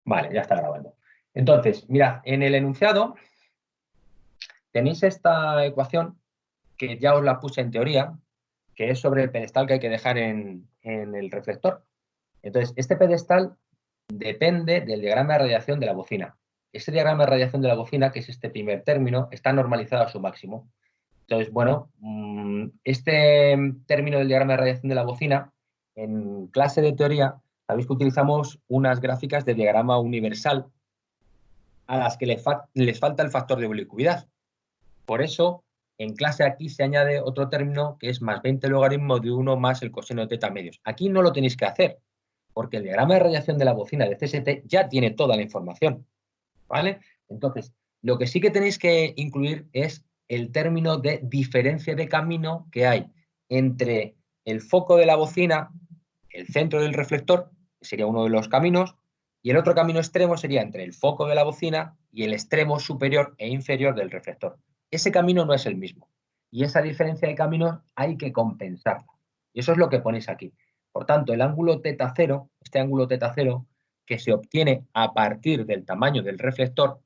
Vale, ya está grabando. Entonces, mirad, en el enunciado tenéis esta ecuación que ya os la puse en teoría, que es sobre el pedestal que hay que dejar en el reflector. Entonces, este pedestal depende del diagrama de radiación de la bocina. Este diagrama de radiación de la bocina, que es este primer término, está normalizado a su máximo. Entonces, bueno, este término del diagrama de radiación de la bocina, en clase de teoría, sabéis que utilizamos unas gráficas de diagrama universal a las que les falta el factor de oblicuidad. Por eso, en clase aquí se añade otro término que es más 20 logaritmo de 1 más el coseno de teta medios. Aquí no lo tenéis que hacer, porque el diagrama de radiación de la bocina de CST ya tiene toda la información, ¿vale? Entonces, lo que sí que tenéis que incluir es el término de diferencia de camino que hay entre el foco de la bocina, el centro del reflector, que sería uno de los caminos, y el otro camino extremo sería entre el foco de la bocina y el extremo superior e inferior del reflector. Ese camino no es el mismo. Y esa diferencia de caminos hay que compensarla. Y eso es lo que ponéis aquí. Por tanto, el ángulo teta cero, este ángulo teta cero, que se obtiene a partir del tamaño del reflector,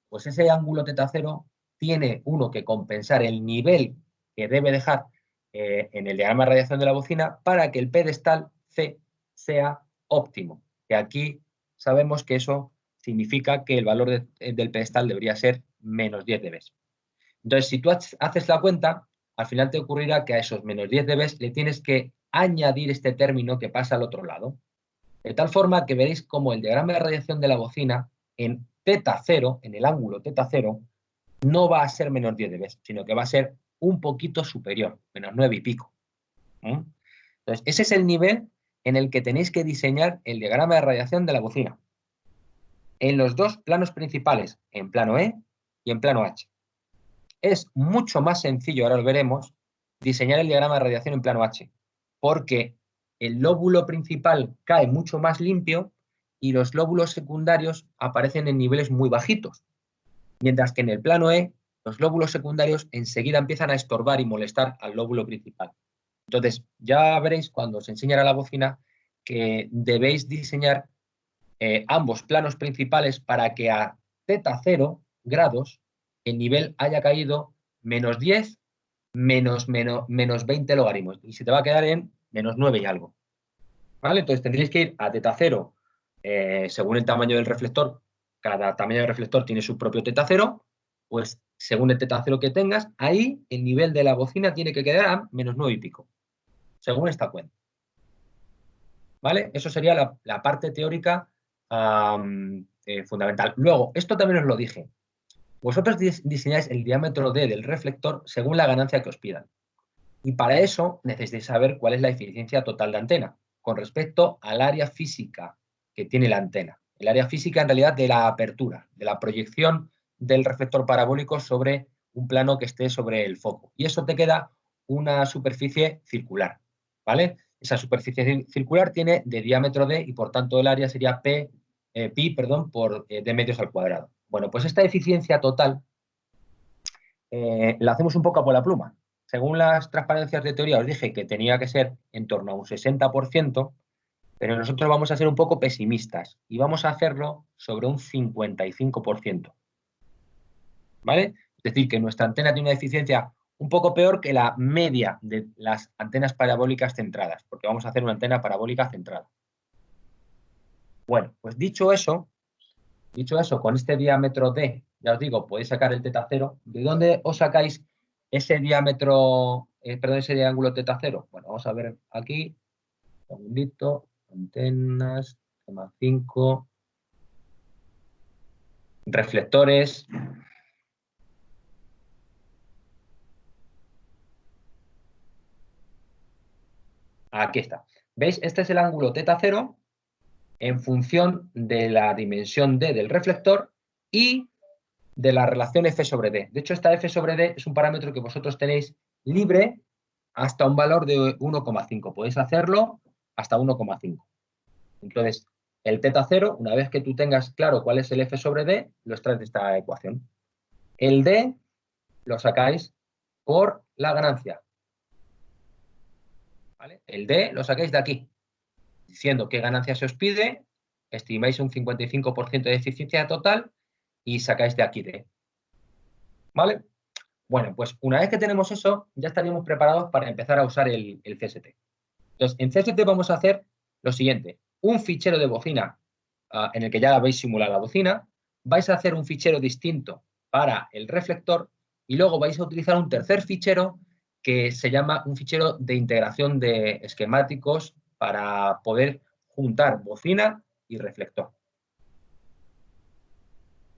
pues ese ángulo teta cero tiene uno que compensar el nivel que debe dejar en el diagrama de radiación de la bocina para que el pedestal C sea óptimo. Que aquí sabemos que eso significa que el valor del pedestal debería ser menos 10 dB. Entonces, si tú haces la cuenta, al final te ocurrirá que a esos menos 10 dB le tienes que añadir este término que pasa al otro lado. De tal forma que veréis como el diagrama de radiación de la bocina en teta cero, en el ángulo teta cero, no va a ser menos 10 dB, sino que va a ser un poquito superior, menos 9 y pico. Entonces, ese es el nivel en el que tenéis que diseñar el diagrama de radiación de la bocina. En los dos planos principales, en plano E y en plano H. Es mucho más sencillo, ahora lo veremos, diseñar el diagrama de radiación en plano H, porque el lóbulo principal cae mucho más limpio y los lóbulos secundarios aparecen en niveles muy bajitos, mientras que en el plano E los lóbulos secundarios enseguida empiezan a estorbar y molestar al lóbulo principal. Entonces, ya veréis cuando os enseñará la bocina que debéis diseñar ambos planos principales para que a θ 0 grados el nivel haya caído menos 10 menos 20 logaritmos y se te va a quedar en menos 9 y algo. ¿Vale? Entonces tendréis que ir a θ 0 según el tamaño del reflector. Cada tamaño del reflector tiene su propio θ 0, pues según el θ 0 que tengas, ahí el nivel de la bocina tiene que quedar a menos 9 y pico, según esta cuenta. ¿Vale? Eso sería la parte teórica fundamental. Luego, esto también os lo dije. Vosotros diseñáis el diámetro D del reflector según la ganancia que os pidan. Y para eso necesitáis saber cuál es la eficiencia total de antena con respecto al área física que tiene la antena. El área física en realidad de la apertura, de la proyección del reflector parabólico sobre un plano que esté sobre el foco. Y eso te queda una superficie circular, ¿vale? Esa superficie circular tiene de diámetro D y por tanto el área sería pi por D medios al cuadrado. Bueno, pues esta eficiencia total la hacemos un poco a por la pluma. Según las transparencias de teoría os dije que tenía que ser en torno a un 60%, pero nosotros vamos a ser un poco pesimistas y vamos a hacerlo sobre un 55%. ¿Vale? Es decir, que nuestra antena tiene una eficiencia un poco peor que la media de las antenas parabólicas centradas, porque vamos a hacer una antena parabólica centrada. Bueno, pues dicho eso, con este diámetro D, ya os digo, podéis sacar el θ 0. ¿De dónde os sacáis ese diámetro, ese ángulo θ 0? Bueno, vamos a ver aquí, un segundito, antenas, tema 5, reflectores. Aquí está. ¿Veis? Este es el ángulo θ 0 en función de la dimensión D del reflector y de la relación F sobre D. De hecho, esta F sobre D es un parámetro que vosotros tenéis libre hasta un valor de 1,5. Podéis hacerlo hasta 1,5. Entonces, el θ 0, una vez que tú tengas claro cuál es el F sobre D, lo extraes de esta ecuación. El D lo sacáis por la ganancia. ¿Vale? El D lo sacáis de aquí, diciendo qué ganancia se os pide estimáis un 55% de eficiencia total y sacáis de aquí D. ¿Vale? Bueno, pues una vez que tenemos eso, ya estaríamos preparados para empezar a usar el CST. Entonces, en CST vamos a hacer lo siguiente. Un fichero de bocina en el que ya habéis simulado la bocina, vais a hacer un fichero distinto para el reflector y luego vais a utilizar un tercer fichero que se llama un fichero de integración de esquemáticos para poder juntar bocina y reflector.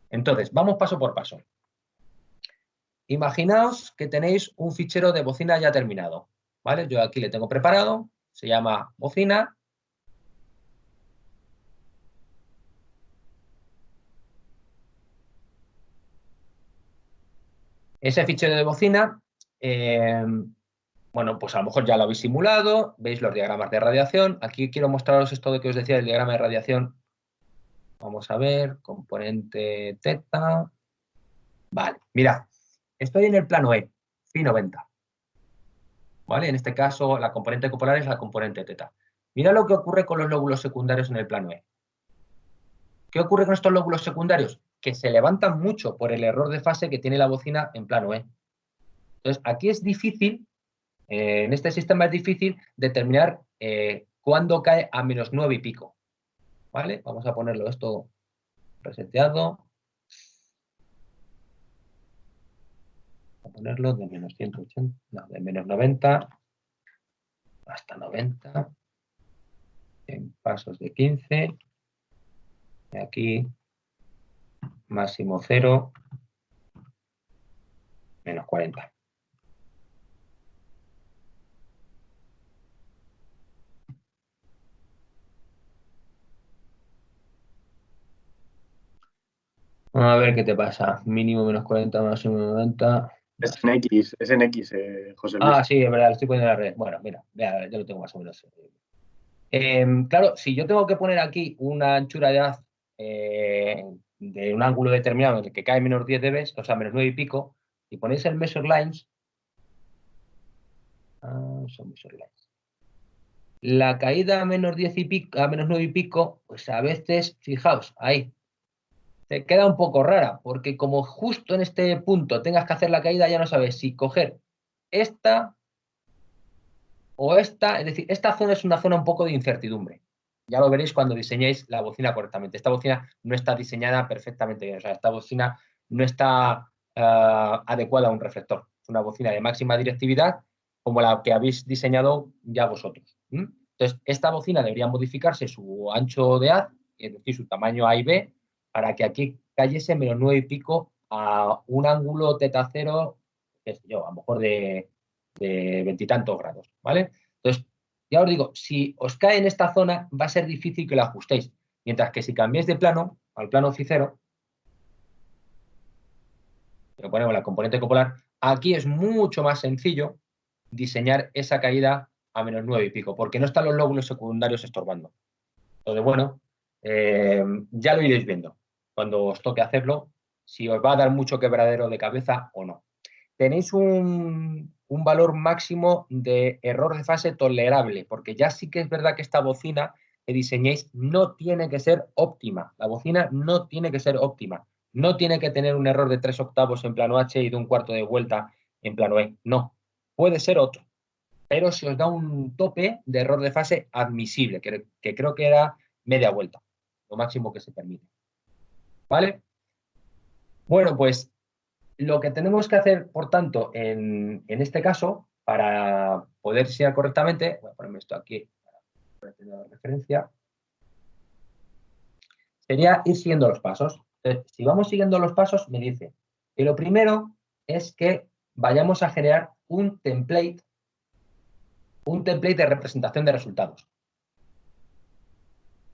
Entonces, vamos paso por paso. Imaginaos que tenéis un fichero de bocina ya terminado, ¿vale? Yo aquí le tengo preparado, se llama bocina. Ese fichero de bocina, bueno, pues a lo mejor ya lo habéis simulado, veis los diagramas de radiación. Aquí quiero mostraros esto de que os decía del diagrama de radiación. Vamos a ver, componente teta. Vale, mirad, estoy en el plano E, phi 90. ¿Vale? En este caso, la componente copolar es la componente teta. Mirad lo que ocurre con los lóbulos secundarios en el plano E. ¿Qué ocurre con estos lóbulos secundarios? Que se levantan mucho por el error de fase que tiene la bocina en plano E. Entonces, aquí es difícil, en este sistema es difícil determinar cuándo cae a menos 9 y pico. ¿Vale? Vamos a ponerlo esto reseteado. Vamos a ponerlo de menos 180, no, de menos 90 hasta 90, en pasos de 15. Y aquí máximo 0, menos 40. A ver qué te pasa. Mínimo menos 40, máximo 90. Es en X, José Luis. Ah, sí, es verdad, lo estoy poniendo en la red. Bueno, mira, ya lo tengo más o menos. Claro, si yo tengo que poner aquí una anchura de haz de un ángulo determinado en el que cae menos 10 dB, o sea, menos 9 y pico, y ponéis el measure lines, son measure lines. La caída a menos 10 y pico, a menos 9 y pico, pues a veces, fijaos, ahí, te queda un poco rara, porque como justo en este punto tengas que hacer la caída, ya no sabes si coger esta o esta, es decir, esta zona es una zona un poco de incertidumbre. Ya lo veréis cuando diseñéis la bocina correctamente. Esta bocina no está diseñada perfectamente bien, o sea, esta bocina no está adecuada a un reflector. Es una bocina de máxima directividad como la que habéis diseñado ya vosotros. Entonces, esta bocina debería modificarse su ancho de haz, es decir, su tamaño A y B, para que aquí cayese menos 9 y pico a un ángulo teta cero, qué sé yo, a lo mejor de 20 y tantos grados, ¿vale? Entonces, ya os digo, si os cae en esta zona, va a ser difícil que lo ajustéis. Mientras que si cambiáis de plano, al plano cicero, le ponemos la componente copolar, aquí es mucho más sencillo diseñar esa caída a menos 9 y pico, porque no están los lóbulos secundarios estorbando. Entonces, bueno, ya lo iréis viendo cuando os toque hacerlo, si os va a dar mucho quebradero de cabeza o no. Tenéis un valor máximo de error de fase tolerable, porque ya sí que es verdad que esta bocina que diseñéis no tiene que ser óptima. La bocina no tiene que ser óptima. No tiene que tener un error de 3 octavos en plano H y de un cuarto de vuelta en plano E. No. Puede ser otro. Pero se os da un tope de error de fase admisible, que creo que era media vuelta, lo máximo que se permite. ¿Vale? Bueno, pues lo que tenemos que hacer, por tanto, en este caso, para poder diseñar correctamente, voy a ponerme esto aquí para tener la referencia, sería ir siguiendo los pasos. Entonces, si vamos siguiendo los pasos, me dice que lo primero es que vayamos a generar un template de representación de resultados.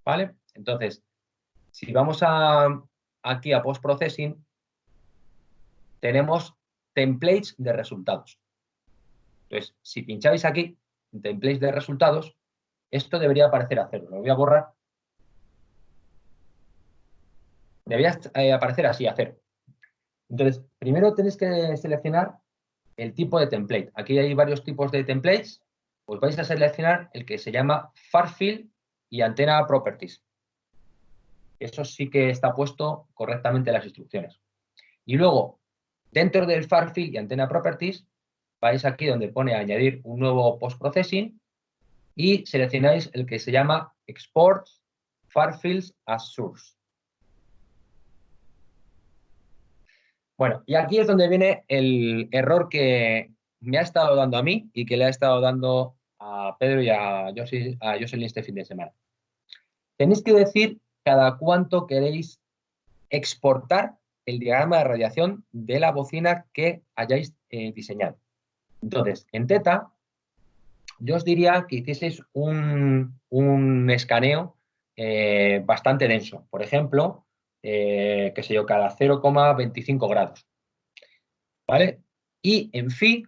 ¿Vale? Entonces, si vamos aquí a post-processing, tenemos templates de resultados. Entonces, si pincháis aquí, en templates de resultados, esto debería aparecer a cero. Lo voy a borrar. Debería aparecer así, a cero. Entonces, primero tenéis que seleccionar el tipo de template. Aquí hay varios tipos de templates. Pues vais a seleccionar el que se llama Far Field y Antenna Properties. Eso sí que está puesto correctamente en las instrucciones. Y luego, dentro del far field y antena properties, vais aquí donde pone añadir un nuevo post-processing y seleccionáis el que se llama Export Far Fields as Source. Bueno, y aquí es donde viene el error que me ha estado dando a mí y que le ha estado dando a Pedro y a Jocelyn este fin de semana. Tenéis que decir cada cuánto queréis exportar el diagrama de radiación de la bocina que hayáis diseñado. Entonces, en Theta, yo os diría que hicieseis un escaneo bastante denso. Por ejemplo, qué sé yo, cada 0,25 grados. ¿Vale? Y en Phi,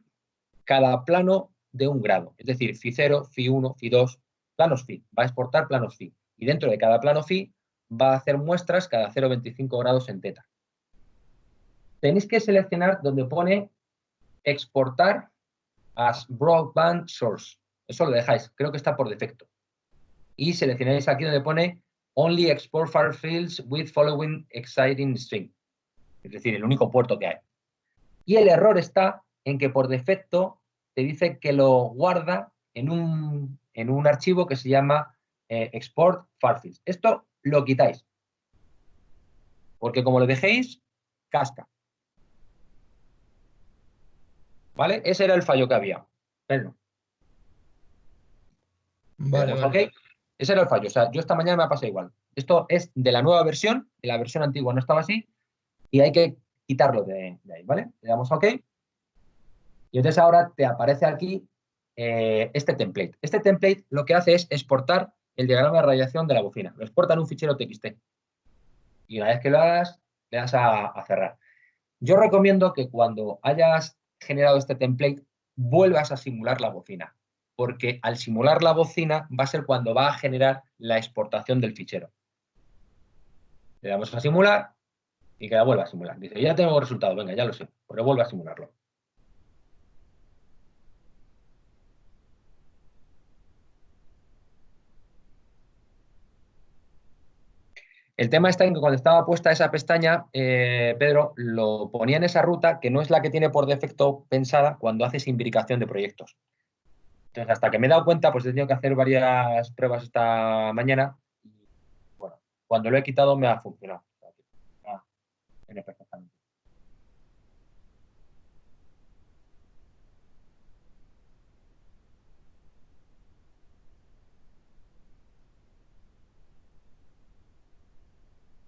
cada plano de un grado. Es decir, Phi0, Phi1, Phi2, planos Phi. Va a exportar planos Phi. Y dentro de cada plano Phi va a hacer muestras cada 0,25 grados en Theta. Tenéis que seleccionar donde pone exportar as broadband source. Eso lo dejáis, creo que está por defecto. Y seleccionáis aquí donde pone only export far fields with following exciting string. Es decir, el único puerto que hay. Y el error está en que por defecto te dice que lo guarda en un archivo que se llama export far fields. Esto lo quitáis. Porque como lo dejéis, casca. ¿Vale? Ese era el fallo que había. Pedro. Vale, ¿Ok? vale. Ese era el fallo. O sea, yo esta mañana me ha pasado igual. Esto es de la nueva versión, de la versión antigua no estaba así, y hay que quitarlo de ahí, ¿vale? Le damos a OK. Y entonces ahora te aparece aquí este template. Este template lo que hace es exportar el diagrama de radiación de la bocina. Lo exporta en un fichero TXT. Y una vez que lo hagas, le das a cerrar. Yo recomiendo que cuando hayas generado este template, vuelvas a simular la bocina. Porque al simular la bocina va a ser cuando va a generar la exportación del fichero. Le damos a simular y que la vuelva a simular. Dice, ya tengo el resultado, venga, ya lo sé, pero vuelve a simularlo. El tema está en que cuando estaba puesta esa pestaña, Pedro, lo ponía en esa ruta que no es la que tiene por defecto pensada cuando haces imbricación de proyectos. Entonces, hasta que me he dado cuenta, pues he tenido que hacer varias pruebas esta mañana. Y, bueno, cuando lo he quitado me ha funcionado. Viene perfectamente.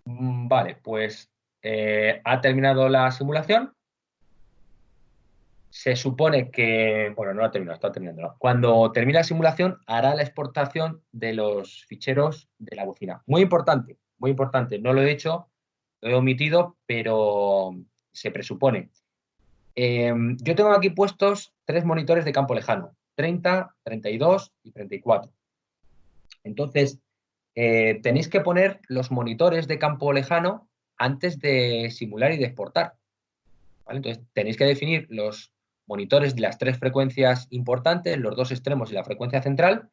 Vale, pues ha terminado la simulación. Se supone que, bueno, no ha terminado, está terminando. ¿No? Cuando termine la simulación, hará la exportación de los ficheros de la bocina. Muy importante. No lo he hecho, lo he omitido, pero se presupone. Yo tengo aquí puestos 3 monitores de campo lejano, 30, 32 y 34. Entonces, tenéis que poner los monitores de campo lejano antes de simular y de exportar. ¿Vale? Entonces, tenéis que definir los monitores de las 3 frecuencias importantes, los 2 extremos y la frecuencia central,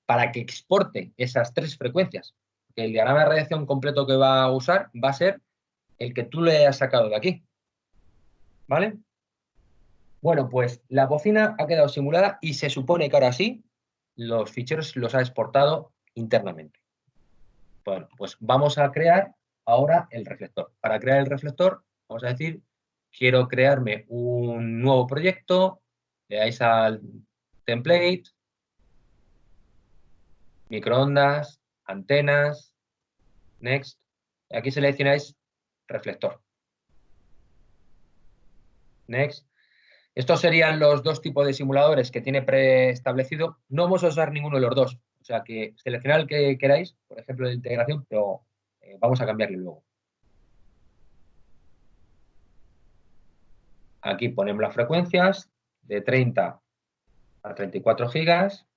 para que exporte esas 3 frecuencias. Porque el diagrama de radiación completo que va a usar va a ser el que tú le has sacado de aquí. ¿Vale? Bueno, pues la bocina ha quedado simulada y se supone que ahora sí los ficheros los ha exportado internamente. Bueno, pues vamos a crear ahora el reflector. Para crear el reflector, vamos a decir, quiero crearme un nuevo proyecto, le dais al template, microondas, antenas, next. Aquí seleccionáis reflector. Next. Estos serían los 2 tipos de simuladores que tiene preestablecido. No vamos a usar ninguno de los 2. O sea que seleccionad el que queráis, por ejemplo, de integración, pero vamos a cambiarle luego. Aquí ponemos las frecuencias de 30 a 34 gigas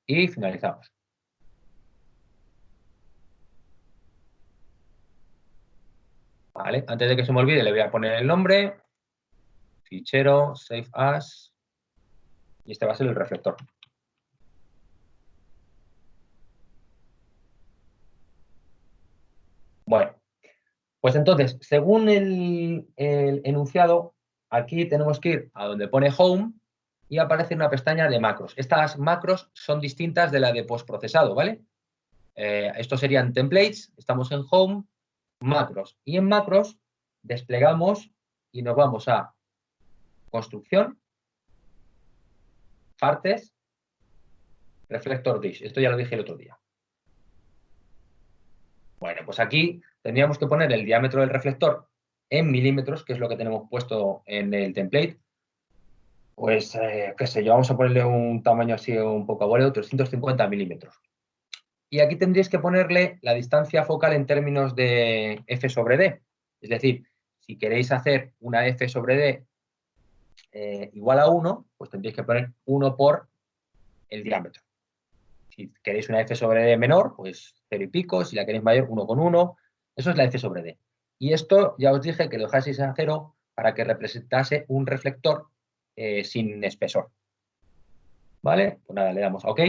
y finalizamos. ¿Vale? Antes de que se me olvide, le voy a poner el nombre, fichero, save as, y este va a ser el reflector. Bueno, pues entonces, según el enunciado, aquí tenemos que ir a donde pone Home y aparece una pestaña de macros. Estas macros son distintas de la de postprocesado, ¿vale? Estos serían templates, estamos en Home, macros. Y en macros desplegamos y nos vamos a construcción, partes, reflector dish. Esto ya lo dije el otro día. Bueno, pues aquí tendríamos que poner el diámetro del reflector en milímetros, que es lo que tenemos puesto en el template. Pues, qué sé yo, vamos a ponerle un tamaño así un poco abuelo, 350 milímetros. Y aquí tendríais que ponerle la distancia focal en términos de f sobre d. Es decir, si queréis hacer una f sobre d igual a 1, pues tendréis que poner 1 por el diámetro. Si queréis una f sobre d menor, pues 0 y pico. Si la queréis mayor, 1,1. Eso es la f sobre d. Y esto ya os dije que lo dejaseis en 0 para que representase un reflector sin espesor. ¿Vale? Pues nada, le damos a OK.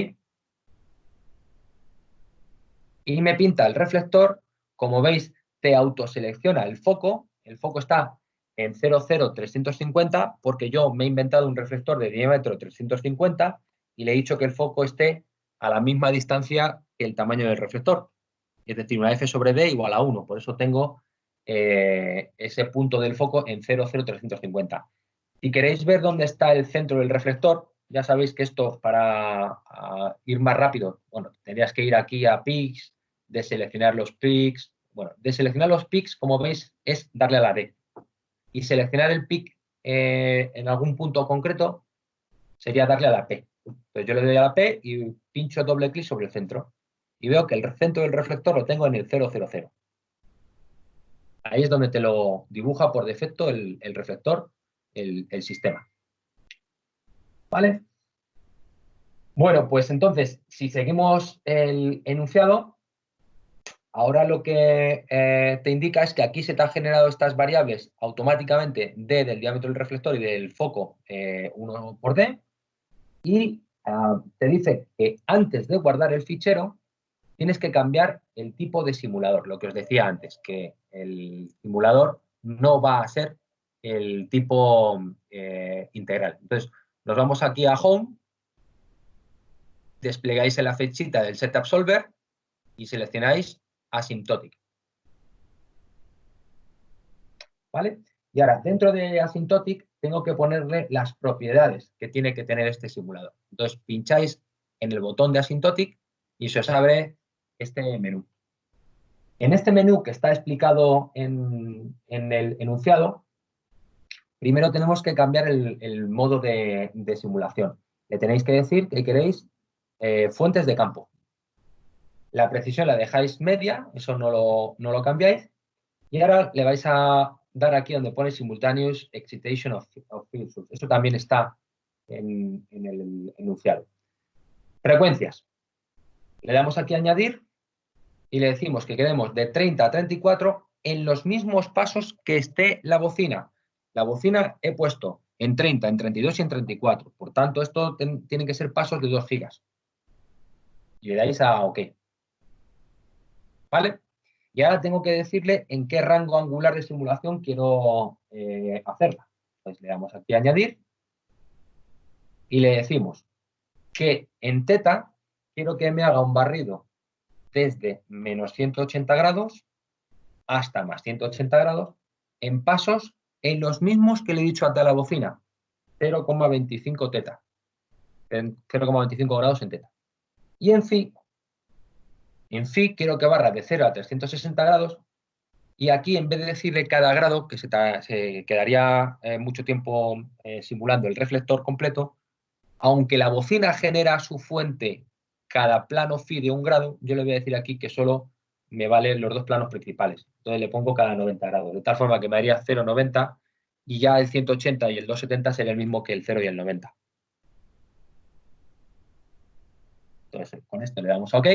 Y me pinta el reflector. Como veis, te autoselecciona el foco. El foco está en 0,0350 porque yo me he inventado un reflector de diámetro 350 y le he dicho que el foco esté a la misma distancia que el tamaño del reflector. Es decir, una f sobre d igual a 1. Por eso tengo ese punto del foco en 0,0350. Si queréis ver dónde está el centro del reflector, ya sabéis que esto para ir más rápido, bueno, tendrías que ir aquí a Peaks, deseleccionar los Peaks. Bueno, deseleccionar los Peaks, como veis, es darle a la D. Y seleccionar el Peak en algún punto concreto sería darle a la P. Entonces yo le doy a la P y pincho doble clic sobre el centro. Y veo que el centro del reflector lo tengo en el 000. Ahí es donde te lo dibuja por defecto el reflector, el sistema. ¿Vale? Bueno, pues entonces, si seguimos el enunciado, ahora lo que te indica es que aquí se te han generado estas variables automáticamente D del diámetro del reflector y del foco 1 por D, y te dice que antes de guardar el fichero tienes que cambiar el tipo de simulador, lo que os decía antes, que el simulador no va a ser el tipo integral. Entonces, nos vamos aquí a Home, desplegáis en la flechita del Setup Solver y seleccionáis Asymptotic. ¿Vale? Y ahora, dentro de Asymptotic, tengo que ponerle las propiedades que tiene que tener este simulador. Entonces, pincháis en el botón de Asymptotic y se os abre este menú. En este menú que está explicado en el enunciado, primero tenemos que cambiar el modo de simulación. Le tenéis que decir que queréis fuentes de campo. La precisión la dejáis media, eso no lo cambiáis. Y ahora le vais a dar aquí donde pone Simultaneous Excitation of Field Source. Eso también está en el enunciado. Frecuencias. Le damos aquí a añadir y le decimos que queremos de 30 a 34 en los mismos pasos que esté la bocina. La bocina he puesto en 30, en 32 y en 34. Por tanto, esto tiene que ser pasos de 2 gigas. Y le dais a OK. ¿Vale? Y ahora tengo que decirle en qué rango angular de simulación quiero hacerla. Pues le damos aquí a añadir y le decimos que en θ quiero que me haga un barrido desde menos 180 grados hasta más 180 grados en pasos en los mismos que le he dicho a la bocina, 0,25 θ, 0,25 grados en θ. Y en phi quiero que barra de 0 a 360 grados. Y aquí, en vez de decirle cada grado, que se quedaría mucho tiempo simulando el reflector completo, aunque la bocina genera su fuente cada plano phi de 1 grado, yo le voy a decir aquí que solo me valen los 2 planos principales. Entonces le pongo cada 90 grados, de tal forma que me haría 0,90 y ya el 180 y el 270 sería el mismo que el 0 y el 90. Entonces, con esto le damos a OK.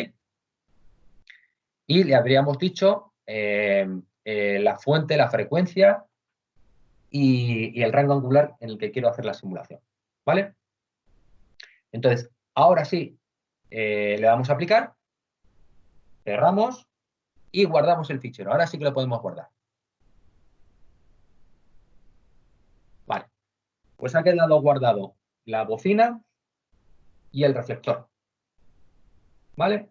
Y le habríamos dicho la fuente, la frecuencia y el rango angular en el que quiero hacer la simulación. ¿Vale? Entonces, ahora sí, le damos a aplicar, cerramos y guardamos el fichero. Ahora sí que lo podemos guardar. Vale, pues ha quedado guardado la bocina y el reflector. ¿Vale?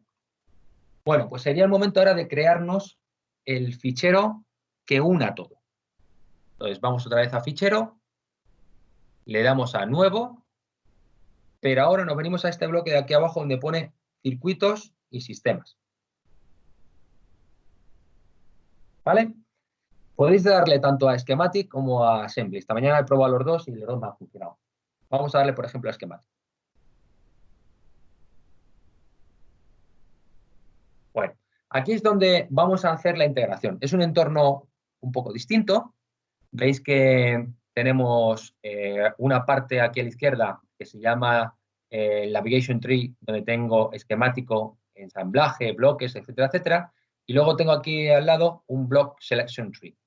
Bueno, pues sería el momento ahora de crearnos el fichero que una todo. Entonces vamos otra vez a fichero, le damos a nuevo, pero ahora nos venimos a este bloque de aquí abajo donde pone circuitos y sistemas. ¿Vale? Podéis darle tanto a Schematic como a Assembly. Esta mañana he probado los dos y los dos me han funcionado. Vamos a darle, por ejemplo, a Schematic. Bueno, aquí es donde vamos a hacer la integración. Es un entorno un poco distinto. Veis que tenemos una parte aquí a la izquierda que se llama Navigation Tree, donde tengo esquemático, ensamblaje, bloques, etcétera, etcétera. Y luego tengo aquí al lado un Block Selection Tree.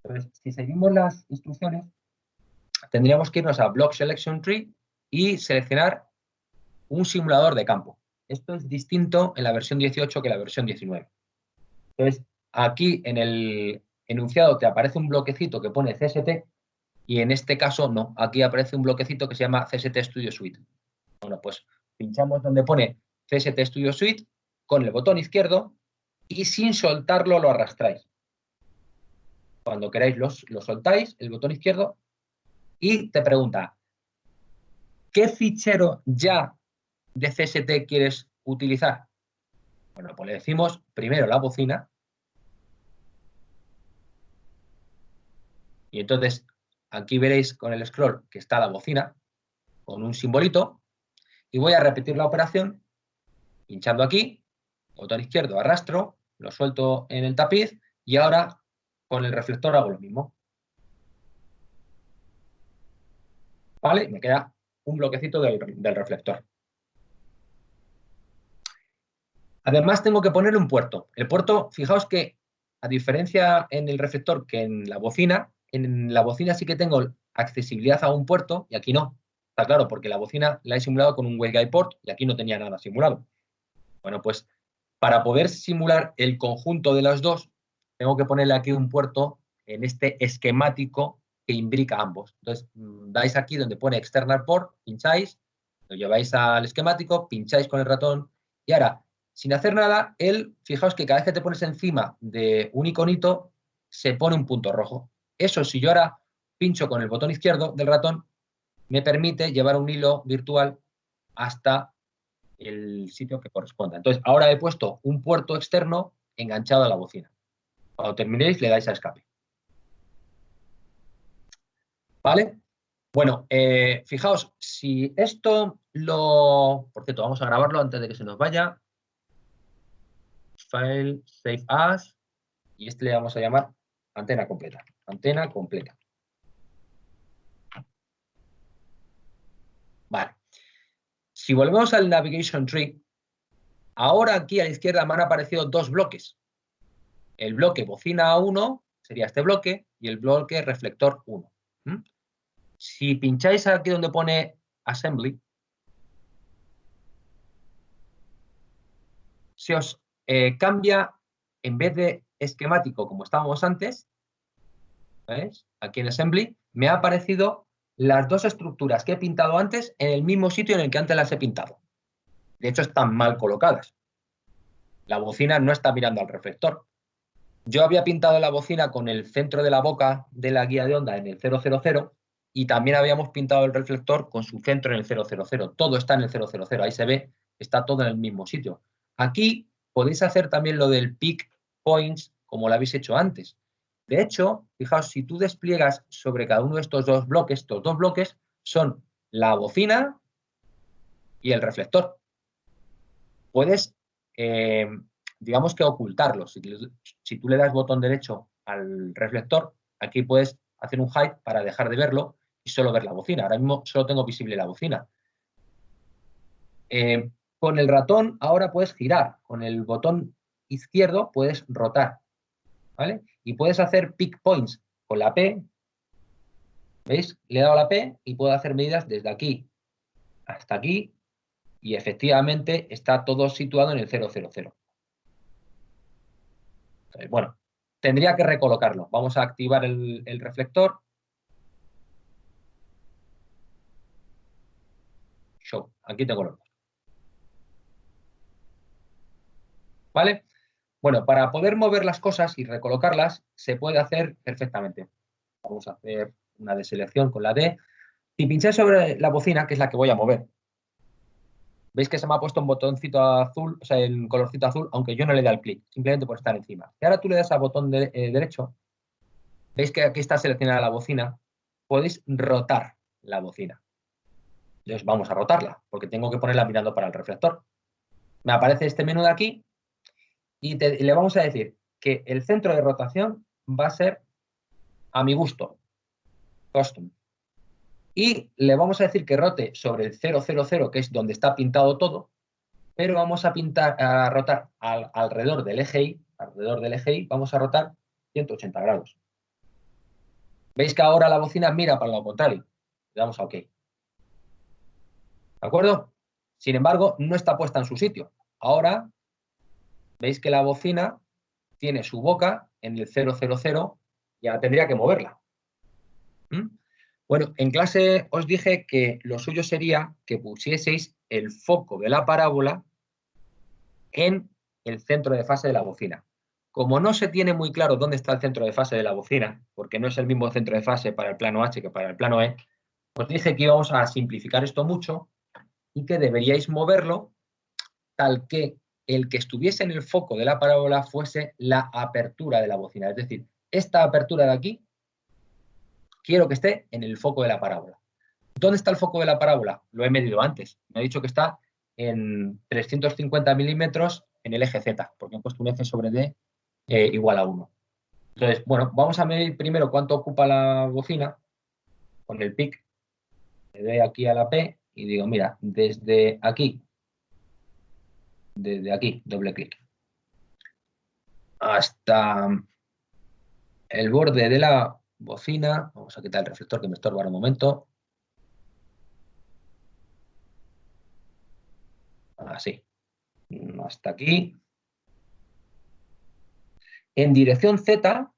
Entonces, si seguimos las instrucciones, tendríamos que irnos a Block Selection Tree y seleccionar un simulador de campo. Esto es distinto en la versión 18 que en la versión 19. Entonces, aquí en el enunciado te aparece un bloquecito que pone CST y en este caso no. Aquí aparece un bloquecito que se llama CST Studio Suite. Bueno, pues pinchamos donde pone CST Studio Suite con el botón izquierdo y sin soltarlo lo arrastráis. Cuando queráis lo soltáis, el botón izquierdo, y te pregunta, ¿qué fichero ya de CST quieres utilizar? Bueno, pues le decimos primero la bocina. Y entonces aquí veréis con el scroll que está la bocina con un simbolito. Y voy a repetir la operación pinchando aquí, botón izquierdo arrastro, lo suelto en el tapiz y ahora con el reflector hago lo mismo. ¿Vale? Me queda un bloquecito del reflector. Además tengo que ponerle un puerto. El puerto, fijaos que a diferencia en el reflector que en la bocina sí que tengo accesibilidad a un puerto y aquí no. Está claro, porque la bocina la he simulado con un waveguide port y aquí no tenía nada simulado. Bueno, pues para poder simular el conjunto de las dos, tengo que ponerle aquí un puerto en este esquemático que imbrica ambos. Entonces, dais aquí donde pone External Port, pincháis, lo lleváis al esquemático, pincháis con el ratón y ahora, sin hacer nada, fijaos que cada vez que te pones encima de un iconito, se pone un punto rojo. Eso, si yo ahora pincho con el botón izquierdo del ratón, me permite llevar un hilo virtual hasta el sitio que corresponda. Entonces, ahora he puesto un puerto externo enganchado a la bocina. Cuando terminéis, le dais a escape. ¿Vale? Bueno, fijaos, si esto lo... Por cierto, vamos a grabarlo antes de que se nos vaya. File, Save As. Y este le vamos a llamar antena completa. Antena completa. Vale. Si volvemos al Navigation Tree, ahora aquí a la izquierda me han aparecido dos bloques. El bloque bocina 1 sería este bloque y el bloque reflector 1. Si pincháis aquí donde pone Assembly, se os cambia, en vez de esquemático como estábamos antes, ¿veis? Aquí en Assembly, me ha aparecido las dos estructuras que he pintado antes en el mismo sitio en el que antes las he pintado. De hecho, están mal colocadas. La bocina no está mirando al reflector. Yo había pintado la bocina con el centro de la boca de la guía de onda en el 000 y también habíamos pintado el reflector con su centro en el 000. Todo está en el 000. Ahí se ve, está todo en el mismo sitio. Aquí podéis hacer también lo del pick points como lo habéis hecho antes. De hecho, fijaos, si tú despliegas sobre cada uno de estos dos bloques son la bocina y el reflector. Puedes, digamos que ocultarlos. Si tú le das botón derecho al reflector, aquí puedes hacer un hide para dejar de verlo y solo ver la bocina. Ahora mismo solo tengo visible la bocina. Con el ratón ahora puedes girar. Con el botón izquierdo puedes rotar. ¿Vale? Y puedes hacer pick points con la P. ¿Veis? Le he dado la P y puedo hacer medidas desde aquí hasta aquí y efectivamente está todo situado en el 000. Entonces, bueno, tendría que recolocarlo. Vamos a activar el reflector. Show. Aquí tengo los dos. ¿Vale? Bueno, para poder mover las cosas y recolocarlas, se puede hacer perfectamente. Vamos a hacer una deselección con la D. Si pincháis sobre la bocina, que es la que voy a mover, veis que se me ha puesto un botoncito azul, o sea, el colorcito azul, aunque yo no le dé al clic, simplemente por estar encima. Y ahora tú le das al botón derecho, veis que aquí está seleccionada la bocina, podéis rotar la bocina. Entonces vamos a rotarla, porque tengo que ponerla mirando para el reflector. Me aparece este menú de aquí y le vamos a decir que el centro de rotación va a ser a mi gusto, custom. Y le vamos a decir que rote sobre el 000, que es donde está pintado todo, pero vamos a rotar alrededor del eje Y, vamos a rotar 180 grados. ¿Veis que ahora la bocina mira para lo contrario? Le damos a OK. ¿De acuerdo? Sin embargo, no está puesta en su sitio. Ahora, veis que la bocina tiene su boca en el 000 y ahora tendría que moverla. Bueno, en clase os dije que lo suyo sería que pusieseis el foco de la parábola en el centro de fase de la bocina. Como no se tiene muy claro dónde está el centro de fase de la bocina, porque no es el mismo centro de fase para el plano H que para el plano E, os dije que íbamos a simplificar esto mucho y que deberíais moverlo tal que el que estuviese en el foco de la parábola fuese la apertura de la bocina. Es decir, esta apertura de aquí quiero que esté en el foco de la parábola. ¿Dónde está el foco de la parábola? Lo he medido antes. Me ha dicho que está en 350 milímetros en el eje Z, porque he puesto un F sobre D igual a 1. Entonces, bueno, vamos a medir primero cuánto ocupa la bocina con el pic. Le doy aquí a la P y digo, mira, desde aquí, doble clic, hasta el borde de la bocina. Vamos a quitar el reflector que me estorba un momento. Así. Hasta aquí. En dirección Z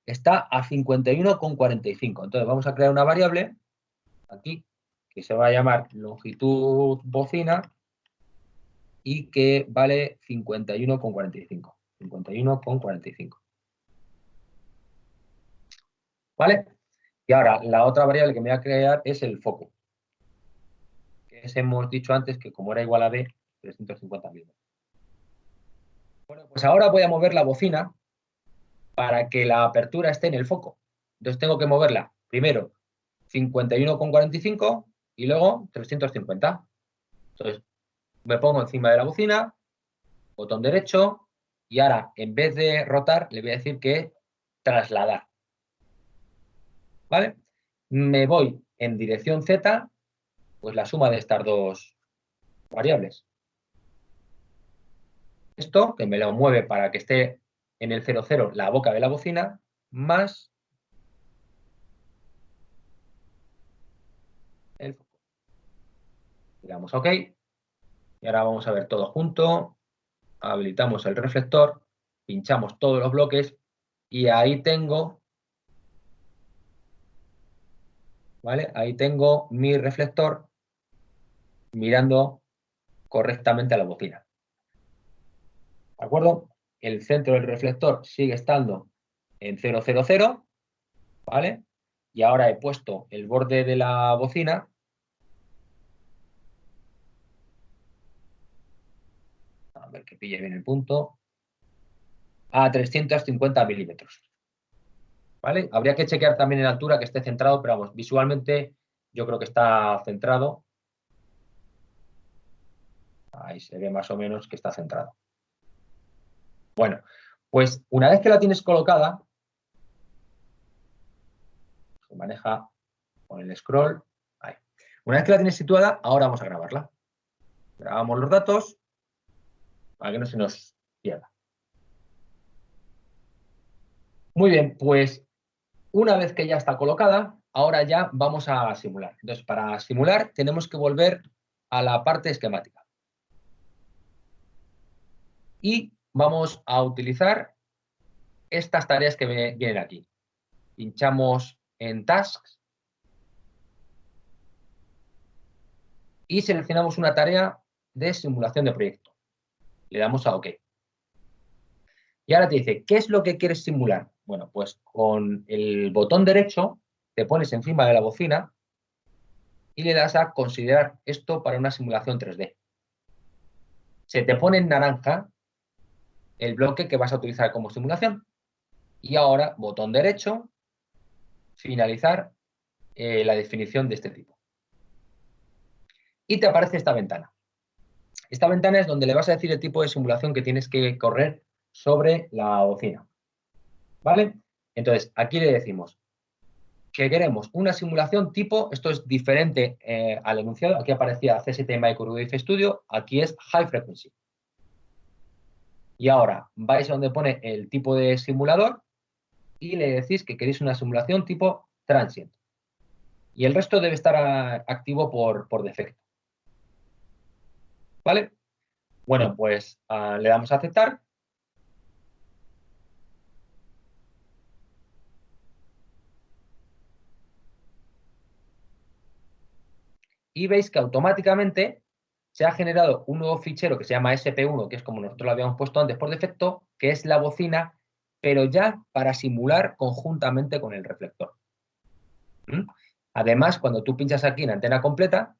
está a 51,45. Entonces vamos a crear una variable aquí que se va a llamar longitud bocina y que vale 51,45. 51,45. ¿Vale? Y ahora la otra variable que me voy a crear es el foco. Que hemos dicho antes que como era igual a B, 350 milímetros. Bueno, pues ahora voy a mover la bocina para que la apertura esté en el foco. Entonces tengo que moverla primero 51,45 y luego 350. Entonces me pongo encima de la bocina, botón derecho, y ahora en vez de rotar le voy a decir que trasladar. ¿Vale? Me voy en dirección Z, pues la suma de estas dos variables. Esto, que me lo mueve para que esté en el 00 la boca de la bocina, más el foco. Le damos OK. Y ahora vamos a ver todo junto. Habilitamos el reflector, pinchamos todos los bloques y ahí tengo, ¿vale? Ahí tengo mi reflector mirando correctamente a la bocina. ¿De acuerdo? El centro del reflector sigue estando en 000, ¿vale? Y ahora he puesto el borde de la bocina a ver que pille bien el punto, a 350 milímetros. ¿Vale? Habría que chequear también en altura que esté centrado, pero vamos, visualmente yo creo que está centrado. Ahí se ve más o menos que está centrado. Bueno, pues una vez que la tienes colocada, se maneja con el scroll. Ahí. Una vez que la tienes situada, ahora vamos a grabarla. Grabamos los datos para que no se nos pierda. Muy bien, pues una vez que ya está colocada, ahora ya vamos a simular. Entonces, para simular tenemos que volver a la parte esquemática. Y vamos a utilizar estas tareas que vienen aquí. Pinchamos en Tasks y seleccionamos una tarea de simulación de proyecto. Le damos a OK. Y ahora te dice, ¿qué es lo que quieres simular? Bueno, pues con el botón derecho te pones encima de la bocina y le das a considerar esto para una simulación 3D. Se te pone en naranja el bloque que vas a utilizar como simulación. Y ahora, botón derecho, finalizar la definición de este tipo. Y te aparece esta ventana. Esta ventana es donde le vas a decir el tipo de simulación que tienes que correr sobre la bocina. ¿Vale? Entonces, aquí le decimos que queremos una simulación tipo, esto es diferente al enunciado, aquí aparecía CST Microwave Studio, aquí es High Frequency. Y ahora vais a donde pone el tipo de simulador y le decís que queréis una simulación tipo Transient. Y el resto debe estar activo por defecto. ¿Vale? Bueno, pues le damos a aceptar. Y veis que automáticamente se ha generado un nuevo fichero que se llama SP1, que es como nosotros lo habíamos puesto antes por defecto, que es la bocina, pero ya para simular conjuntamente con el reflector. Además, cuando tú pinchas aquí en antena completa,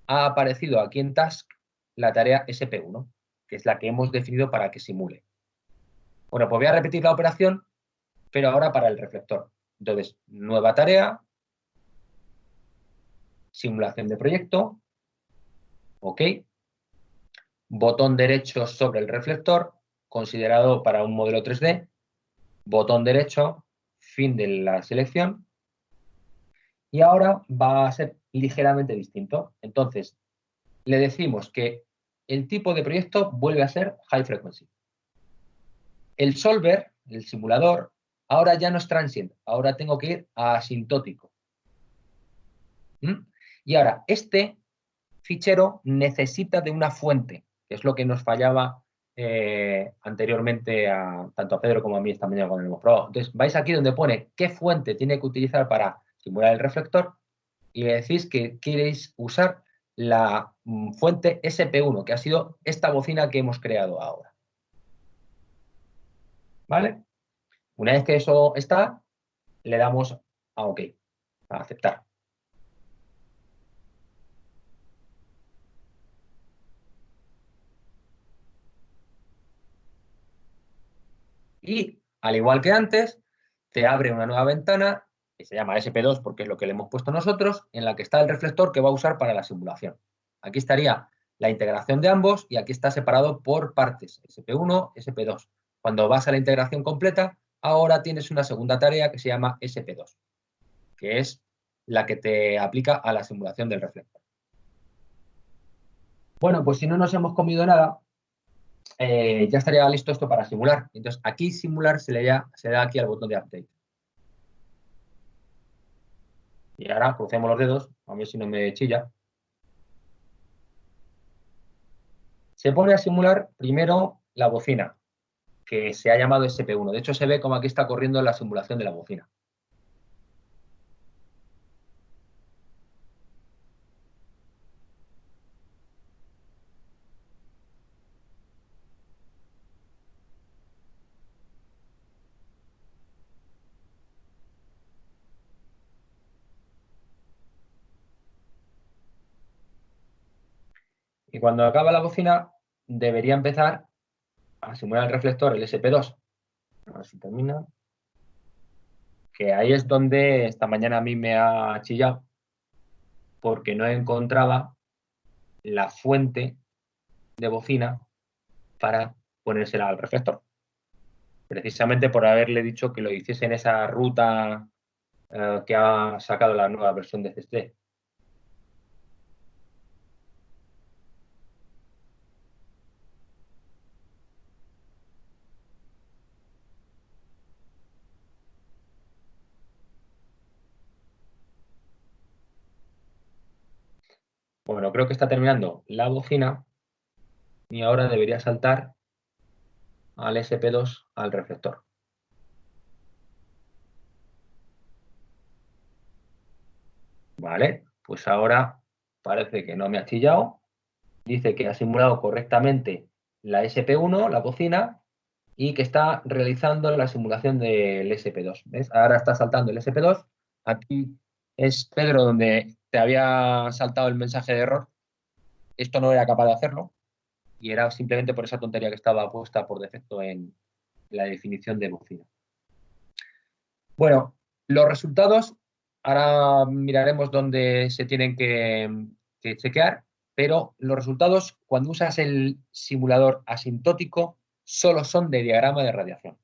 ha aparecido aquí en Task la tarea SP1, que es la que hemos definido para que simule. Bueno, pues voy a repetir la operación, pero ahora para el reflector. Entonces, nueva tarea, simulación de proyecto, OK, botón derecho sobre el reflector, considerado para un modelo 3D, botón derecho, fin de la selección, y ahora va a ser ligeramente distinto. Entonces, le decimos que el tipo de proyecto vuelve a ser High Frequency. El solver, el simulador, ahora ya no es transient, ahora tengo que ir a asintótico. Y ahora, este fichero necesita de una fuente, que es lo que nos fallaba anteriormente tanto a Pedro como a mí esta mañana cuando lo hemos probado. Entonces, vais aquí donde pone qué fuente tiene que utilizar para simular el reflector y le decís que queréis usar la fuente SP1, que ha sido esta bocina que hemos creado ahora. ¿Vale? Una vez que eso está, le damos a OK, a aceptar. Y, al igual que antes, te abre una nueva ventana que se llama SP2 porque es lo que le hemos puesto nosotros, en la que está el reflector que va a usar para la simulación. Aquí estaría la integración de ambos y aquí está separado por partes, SP1, SP2. Cuando vas a la integración completa, ahora tienes una segunda tarea que se llama SP2, que es la que te aplica a la simulación del reflector. Bueno, pues si no nos hemos comido nada, ya estaría listo esto para simular. Entonces, aquí simular se da aquí al botón de Update. Y ahora crucemos los dedos, a ver si no me chilla. Se pone a simular primero la bocina, que se ha llamado SP1. De hecho, se ve como aquí está corriendo la simulación de la bocina. Y cuando acaba la bocina, debería empezar a simular el reflector, el SP2. A ver si termina. Que ahí es donde esta mañana a mí me ha chillado, porque no encontraba la fuente de bocina para ponérsela al reflector. Precisamente por haberle dicho que lo hiciese en esa ruta que ha sacado la nueva versión de CST. Bueno, creo que está terminando la bocina y ahora debería saltar al SP2 al reflector. Vale, pues ahora parece que no me ha chillado. Dice que ha simulado correctamente la SP1, la bocina, y que está realizando la simulación del SP2. ¿Ves? Ahora está saltando el SP2. Aquí es, Pedro, donde te había saltado el mensaje de error. Esto no era capaz de hacerlo y era simplemente por esa tontería que estaba puesta por defecto en la definición de bocina. Bueno, los resultados, ahora miraremos dónde se tienen que chequear, pero los resultados, cuando usas el simulador asintótico, solo son de diagrama de radiación.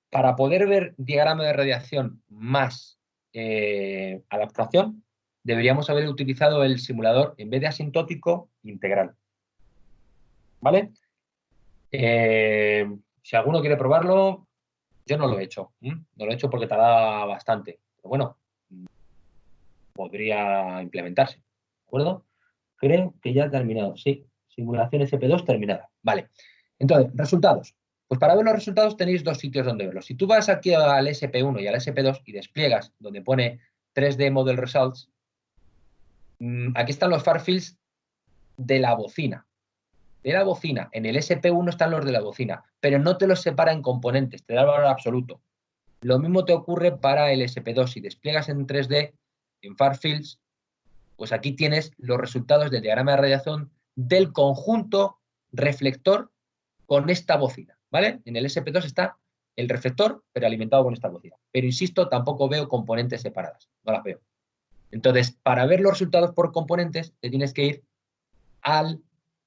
Para poder ver diagrama de radiación más adaptación, deberíamos haber utilizado el simulador, en vez de asintótico, integral. ¿Vale? Si alguno quiere probarlo, yo no lo he hecho. No lo he hecho porque tarda bastante. Pero bueno, podría implementarse. ¿De acuerdo? Creo que ya ha terminado. Sí, simulación SP2 terminada. Vale. Entonces, resultados. Pues para ver los resultados tenéis dos sitios donde verlos. Si tú vas aquí al SP1 y al SP2 y despliegas donde pone 3D Model Results, aquí están los far fields de la bocina. De la bocina. En el SP1 están los de la bocina, pero no te los separa en componentes, te da el valor absoluto. Lo mismo te ocurre para el SP2. Si despliegas en 3D, en far fields, pues aquí tienes los resultados del diagrama de radiación del conjunto reflector con esta bocina, ¿vale? En el SP2 está el reflector, pero alimentado con esta bocina. Pero insisto, tampoco veo componentes separadas, no las veo. Entonces, para ver los resultados por componentes, te tienes que ir a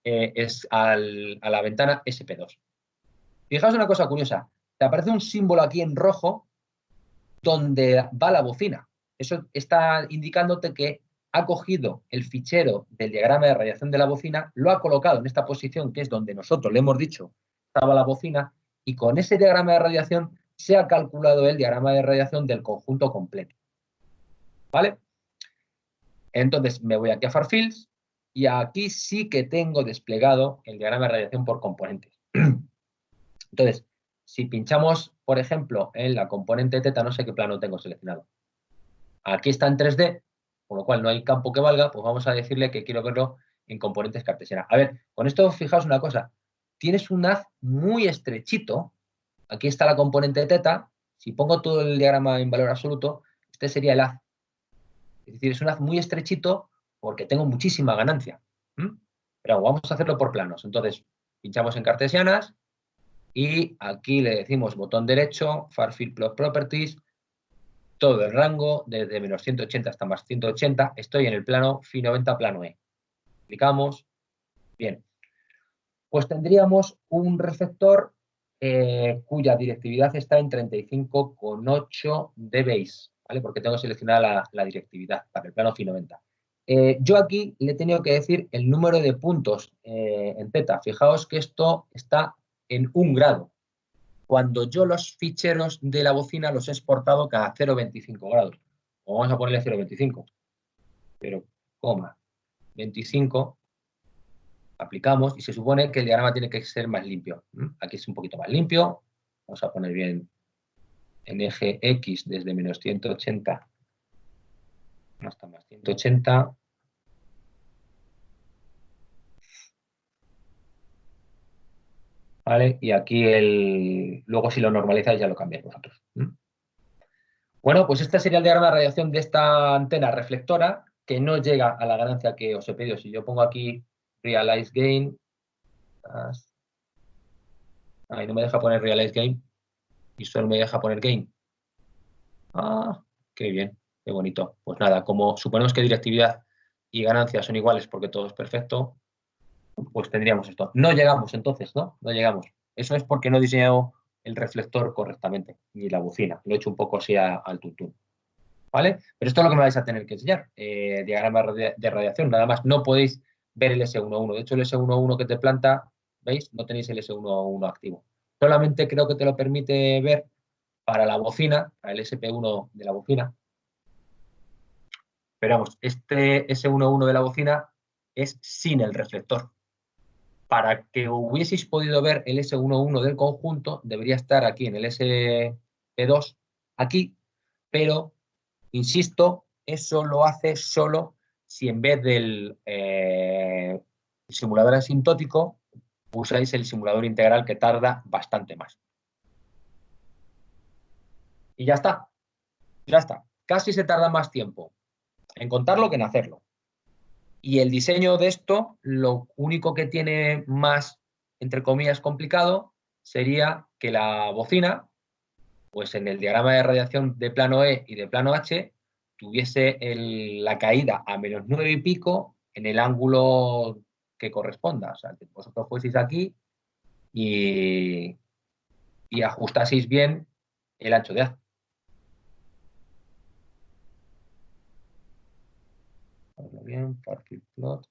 la ventana SP2. Fijaos una cosa curiosa, te aparece un símbolo aquí en rojo donde va la bocina. Eso está indicándote que ha cogido el fichero del diagrama de radiación de la bocina, lo ha colocado en esta posición, que es donde nosotros le hemos dicho estaba la bocina, y con ese diagrama de radiación se ha calculado el diagrama de radiación del conjunto completo. ¿Vale? Entonces me voy aquí a Far Fields y aquí sí que tengo desplegado el diagrama de radiación por componentes. Entonces, si pinchamos, por ejemplo, en la componente teta, no sé qué plano tengo seleccionado. Aquí está en 3D, con lo cual no hay campo que valga, pues vamos a decirle que quiero verlo en componentes cartesianas. A ver, con esto fijaos una cosa, tienes un haz muy estrechito, aquí está la componente teta, si pongo todo el diagrama en valor absoluto, este sería el haz. Es decir, es un haz muy estrechito porque tengo muchísima ganancia. Pero vamos a hacerlo por planos. Entonces, pinchamos en cartesianas y aquí le decimos botón derecho, Far Field Plot Properties, todo el rango, desde menos 180 hasta más 180, estoy en el plano Phi 90 plano E. Clicamos, bien. Pues tendríamos un reflector cuya directividad está en 35,8 dBi, ¿vale? Porque tengo seleccionada la directividad para el plano Phi 90. Yo aquí le he tenido que decir el número de puntos en teta. Fijaos que esto está en 1 grado. Cuando yo los ficheros de la bocina los he exportado cada 0,25 grados. O vamos a ponerle 0,25. Pero, 25, aplicamos y se supone que el diagrama tiene que ser más limpio. Aquí es un poquito más limpio. Vamos a poner bien en eje X desde menos 180 hasta más 180. ¿Vale? Y aquí luego si lo normalizáis ya lo cambiáis vosotros. Bueno, pues este sería el diagrama de radiación de esta antena reflectora que no llega a la ganancia que os he pedido. Si yo pongo aquí Realize Gain, ahí no me deja poner Realize Gain y solo me deja poner Gain. Ah, qué bien, qué bonito. Pues nada, como suponemos que directividad y ganancia son iguales porque todo es perfecto, pues tendríamos esto. No llegamos entonces, ¿no? No llegamos. Eso es porque no he diseñado el reflector correctamente, ni la bocina. Lo he hecho un poco así al tuntún. ¿Vale? Pero esto es lo que me vais a tener que enseñar. Diagrama de radiación, nada más. No podéis ver el S11. De hecho, el S11 que te planta, ¿veis? No tenéis el S11 activo. Solamente creo que te lo permite ver para la bocina, para el SP1 de la bocina. Pero vamos, este S11 de la bocina es sin el reflector. para que hubieseis podido ver el S11 del conjunto, debería estar aquí en el SP2, aquí, pero, insisto, eso lo hace solo si en vez del simulador asintótico usáis el simulador integral, que tarda bastante más. Y ya está. Ya está. Casi se tarda más tiempo en contarlo que en hacerlo. Y el diseño de esto, lo único que tiene más, entre comillas, complicado, sería que la bocina, pues en el diagrama de radiación de plano E y de plano H, tuviese la caída a -9 y pico en el ángulo que corresponda. O sea, que vosotros fueseis aquí y ajustaseis bien el ancho de haz. Bien, Farfield plot.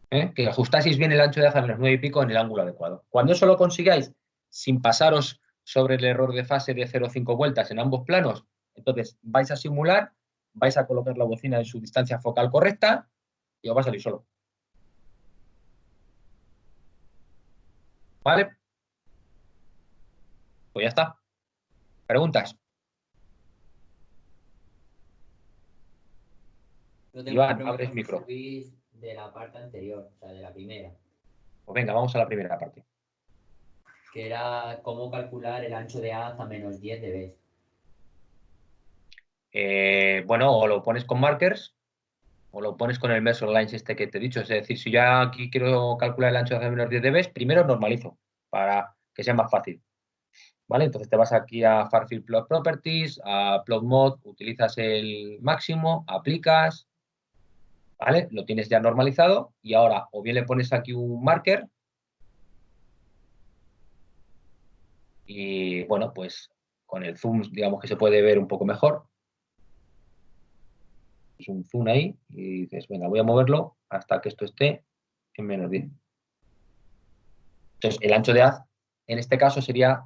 Que ajustaseis bien el ancho de haz a -9 y pico en el ángulo adecuado. Cuando eso lo consigáis sin pasaros sobre el error de fase de 0,5 vueltas en ambos planos, entonces vais a simular, vais a colocar la bocina en su distancia focal correcta y os va a salir solo. ¿Vale? Pues ya está. ¿Preguntas? Yo tengo Iván, una abres pregunta, micro. Luis, de la parte anterior, o sea, de la primera, Pues venga, vamos a la primera parte. que era cómo calcular el ancho de haz a -10 dB. Bueno, o lo pones con markers o lo pones con el measure lines este que te he dicho. Es decir, si yo aquí quiero calcular el ancho de haz a -10 dB, primero normalizo para que sea más fácil. ¿Vale? Entonces te vas aquí a Farfield Plot Properties, a Plot Mode, utilizas el máximo, aplicas, ¿vale? Lo tienes ya normalizado y ahora o bien le pones aquí un marker y, bueno, pues con el zoom, digamos que se puede ver un poco mejor. Es un zoom ahí y dices, venga, voy a moverlo hasta que esto esté en -10. Entonces, el ancho de haz, en este caso, sería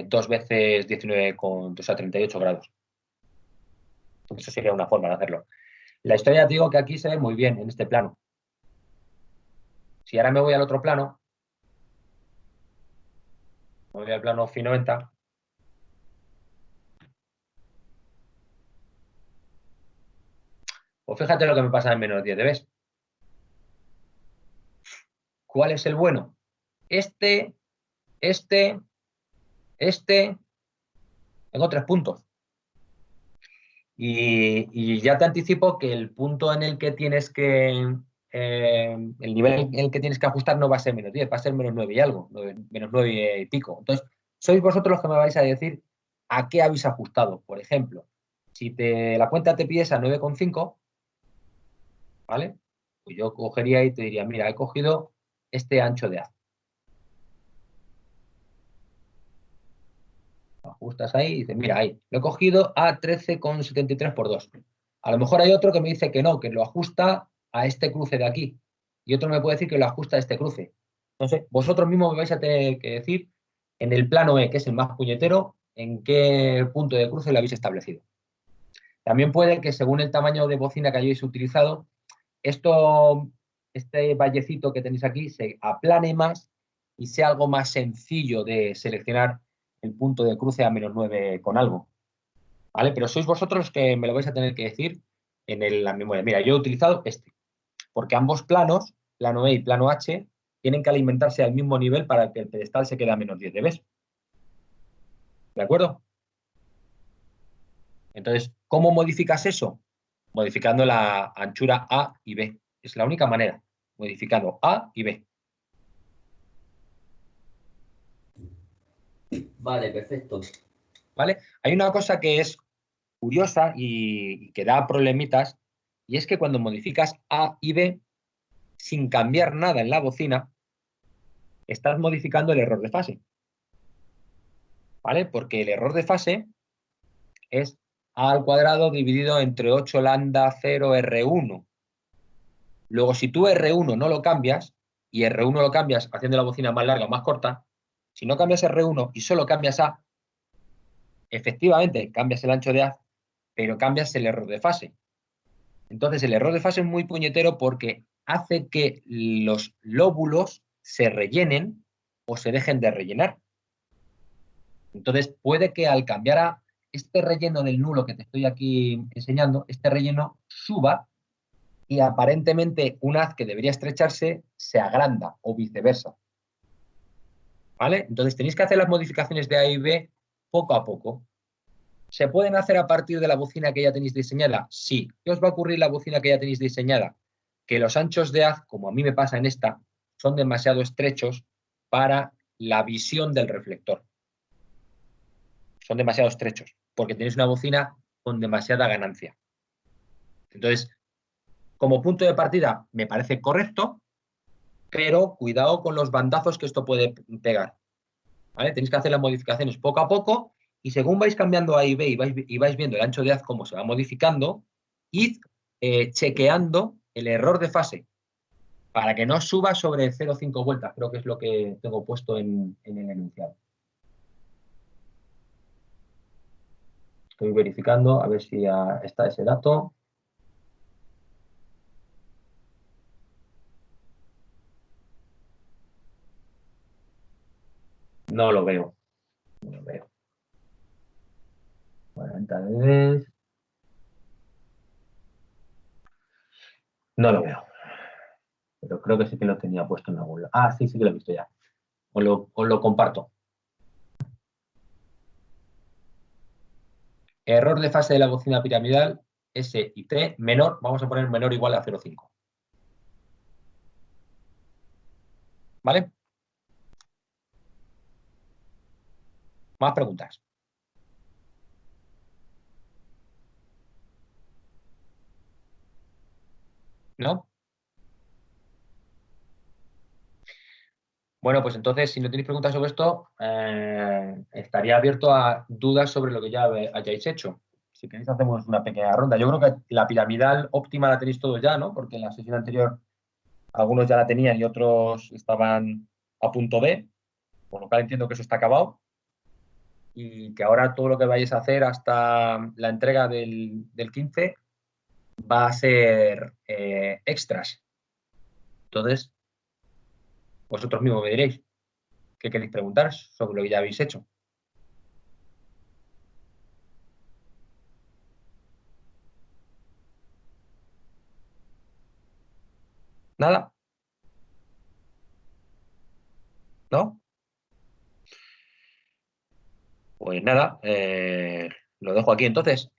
2 veces 19, o sea, 38 grados. Eso sería una forma de hacerlo. La historia, te digo que aquí se ve muy bien en este plano. Si ahora me voy al otro plano, me voy al plano Phi 90, pues fíjate lo que me pasa en -10 dB. ¿Cuál es el bueno? Este, tengo 3 puntos. Y ya te anticipo que el punto en el que tienes que, el nivel en el que tienes que ajustar no va a ser -10, va a ser -9 y algo, -9 y pico. Entonces, sois vosotros los que me vais a decir a qué habéis ajustado. Por ejemplo, si la cuenta te pides a 9,5, ¿vale? Pues yo cogería y te diría, mira, he cogido este ancho de haz. Ajustas ahí y dices, mira, ahí, lo he cogido a 13,73 por 2. A lo mejor hay otro que me dice que no, que lo ajusta a este cruce de aquí. Y otro me puede decir que lo ajusta a este cruce. Entonces, vosotros mismos me vais a tener que decir en el plano E, que es el más puñetero, en qué punto de cruce lo habéis establecido. También puede que según el tamaño de bocina que hayáis utilizado, este vallecito que tenéis aquí se aplane más y sea algo más sencillo de seleccionar el punto de cruce a -9 con algo. ¿Vale? Pero sois vosotros los que me lo vais a tener que decir en la memoria. Mira, yo he utilizado este, porque ambos planos, plano E y plano H, tienen que alimentarse al mismo nivel para que el pedestal se quede a -10 dB. ¿De acuerdo? Entonces, ¿cómo modificas eso? Modificando la anchura A y B. Es la única manera, modificando A y B. Vale, perfecto. ¿Vale? Hay una cosa que es curiosa y que da problemitas, y es que cuando modificas A y B, sin cambiar nada en la bocina, estás modificando el error de fase. ¿Vale? Porque el error de fase es A al cuadrado dividido entre 8 lambda 0 R1. Luego, si tú R1 no lo cambias, y R1 lo cambias haciendo la bocina más larga o más corta, si no cambias R1 y solo cambias A, efectivamente cambias el ancho de haz, pero cambias el error de fase. Entonces el error de fase es muy puñetero porque hace que los lóbulos se rellenen o se dejen de rellenar. Entonces puede que al cambiar a este relleno del nulo que te estoy aquí enseñando, este relleno suba y aparentemente un haz que debería estrecharse se agranda o viceversa. ¿Vale? Entonces tenéis que hacer las modificaciones de A y B poco a poco. ¿Se pueden hacer a partir de la bocina que ya tenéis diseñada? Sí. ¿Qué os va a ocurrir la bocina que ya tenéis diseñada? Que los anchos de haz, como a mí me pasa en esta, son demasiado estrechos para la visión del reflector. Son demasiado estrechos, porque tenéis una bocina con demasiada ganancia. Entonces, como punto de partida, me parece correcto, pero cuidado con los bandazos que esto puede pegar. ¿Vale? Tenéis que hacer las modificaciones poco a poco y según vais cambiando A y B y vais viendo el ancho de haz cómo se va modificando, id chequeando el error de fase para que no suba sobre 0,5 vueltas, creo que es lo que tengo puesto en el enunciado. Estoy verificando a ver si ya está ese dato. No lo veo. No lo veo. 40 dB. No lo veo. Pero creo que sí que lo tenía puesto en algún lado. Ah, sí, sí que lo he visto ya. Os lo comparto. Error de fase de la bocina piramidal, S y T, menor, vamos a poner menor o igual a 0,5. ¿Vale? Más preguntas. ¿No? Bueno, pues entonces, si no tenéis preguntas sobre esto, estaría abierto a dudas sobre lo que ya hayáis hecho. Si queréis, hacemos una pequeña ronda. Yo creo que la piramidal óptima la tenéis todos ya, ¿no? Porque en la sesión anterior algunos ya la tenían y otros estaban a punto B, por lo cual entiendo que eso está acabado y que ahora todo lo que vayáis a hacer hasta la entrega del 15 va a ser extras. Entonces, vosotros mismos me diréis qué queréis preguntar sobre lo que ya habéis hecho. ¿Nada? ¿No? Pues nada, lo dejo aquí. Entonces,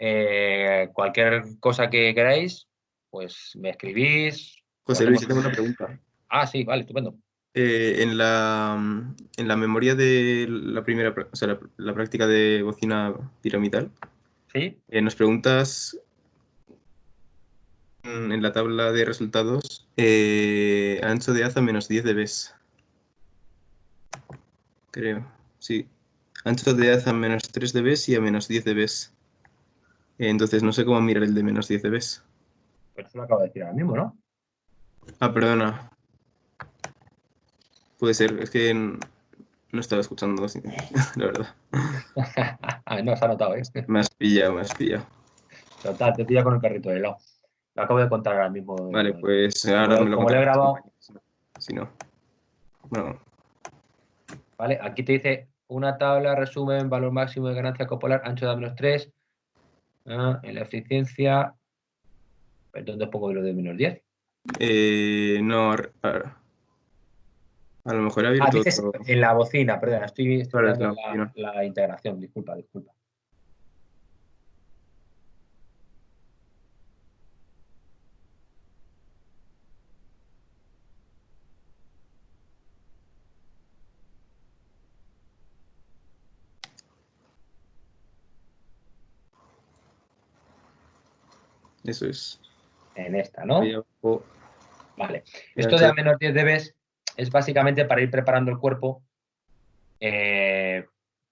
cualquier cosa que queráis, pues me escribís. José Luis, yo tengo una pregunta. Ah, sí, vale, estupendo. En la memoria de la primera, o sea, la práctica de bocina piramidal, ¿Sí? nos preguntas en la tabla de resultados ancho de haz a menos 10 dB. Creo, sí. Ancho de haz a menos 3 dB y a menos 10 dB. Entonces no sé cómo mirar el de menos 10 dB. Pero eso lo acabo de decir ahora mismo, ¿no? Ah, perdona. Puede ser, es que no estaba escuchando, la verdad. No, se ha notado, ¿eh? Me has pillado, me has pillado. Total, te pilla con el carrito de helado. Lo acabo de contar ahora mismo. Vale, pues ahora me lo como lo he contarás. grabado. Si no. Bueno. Vale, aquí te dice una tabla, resumen, valor máximo de ganancia copolar, ancho de menos 3. En la eficiencia. ¿Dónde pongo lo de menos 10? No, a lo mejor he abierto dices otro. en la bocina, perdona, estoy Vale, es mirando la bocina. la integración, disculpa. Eso es. En esta, ¿no? Ahí abajo. Vale. Ya, Esto de a menos 10 dB es básicamente para ir preparando el cuerpo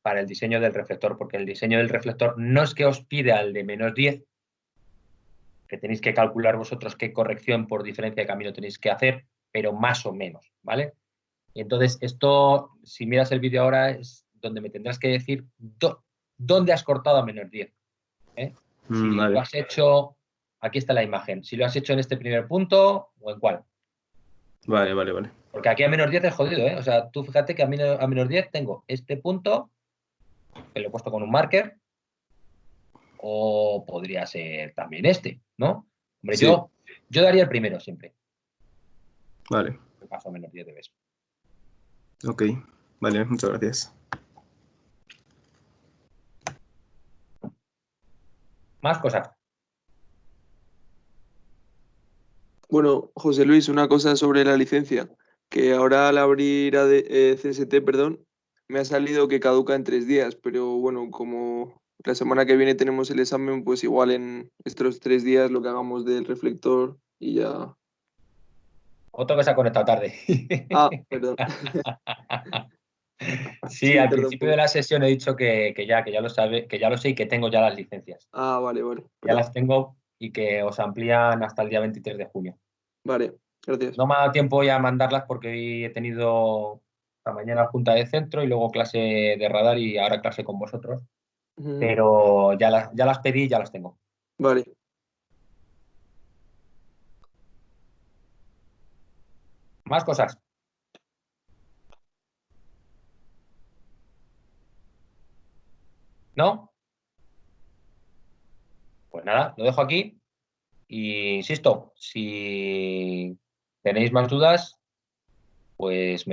para el diseño del reflector, porque el diseño del reflector no es que os pida al de menos 10, que tenéis que calcular vosotros qué corrección por diferencia de camino tenéis que hacer, pero más o menos, ¿vale? Y entonces esto, si miras el vídeo ahora, es donde me tendrás que decir dónde has cortado a menos 10. ¿eh? Si Vale. lo has hecho aquí está la imagen. Si lo has hecho en este primer punto o en cuál. Vale, vale, vale. Porque aquí a menos 10 es jodido, ¿eh? O sea, tú fíjate que a menos 10 tengo este punto, que lo he puesto con un marker, o podría ser también este, ¿no? Hombre, Sí. yo daría el primero siempre. Vale, Me paso a menos 10 de vez. ok. Vale, muchas gracias. Más cosas. Bueno, José Luis, una cosa sobre la licencia, que ahora al abrir CST, perdón, me ha salido que caduca en 3 días, pero bueno, como la semana que viene tenemos el examen, pues igual en estos 3 días lo que hagamos del reflector y ya. Otro que se ha conectado tarde. Ah, perdón. Sí, Sí, al perdón. principio de la sesión he dicho que ya lo sabe, que ya lo sé y que tengo ya las licencias. Ah, vale, vale. Ya Perdón. las tengo y que os amplían hasta el día 23 de junio. Vale, gracias. No me ha dado tiempo hoy a mandarlas porque hoy he tenido esta mañana junta de centro y luego clase de radar y ahora clase con vosotros. Ujú. Pero ya las pedí y ya las tengo. Vale. Más cosas. ¿No? Pues nada, lo dejo aquí. Y insisto, si tenéis más dudas, pues me